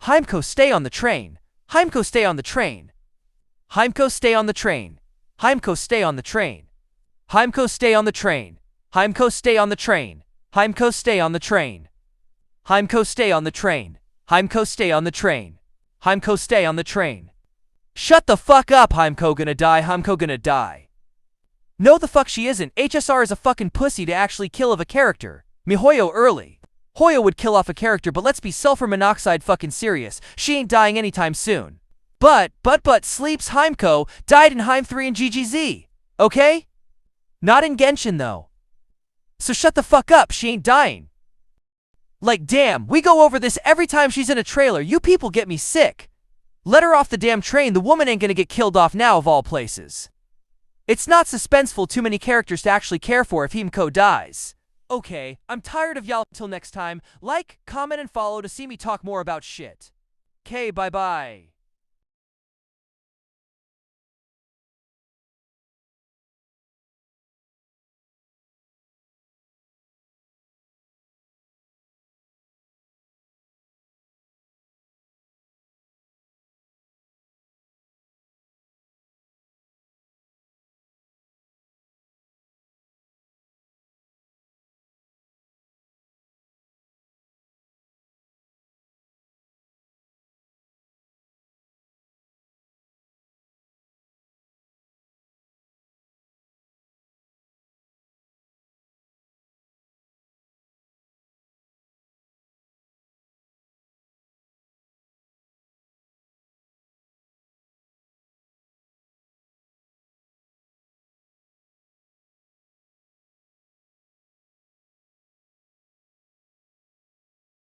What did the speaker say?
Himeko, stay on the train. Himeko, stay on the train. Himeko, stay on the train. Himeko, stay on the train. Himeko, stay on the train. Himeko, stay on the train. Himeko, stay on the train. Himeko, stay on the train. Himeko, stay on the train. Himeko, stay on the train. Shut the fuck up, Himeko gonna die, Himeko gonna die. No the fuck she isn't. HSR is a fucking pussy to actually kill of a character. Mihoyo early. Hoyo would kill off a character, but let's be sulfur monoxide fucking serious. She ain't dying anytime soon. But Sleeps Himeko died in Hime 3 and GGZ. Okay? Not in Genshin though. So shut the fuck up, she ain't dying. Like damn, we go over this every time she's in a trailer, you people get me sick. Let her off the damn train, the woman ain't gonna get killed off now of all places. It's not suspenseful too many characters to actually care for if Himeko dies. Okay, I'm tired of y'all. Till next time, like, comment, and follow to see me talk more about shit. Okay, bye bye.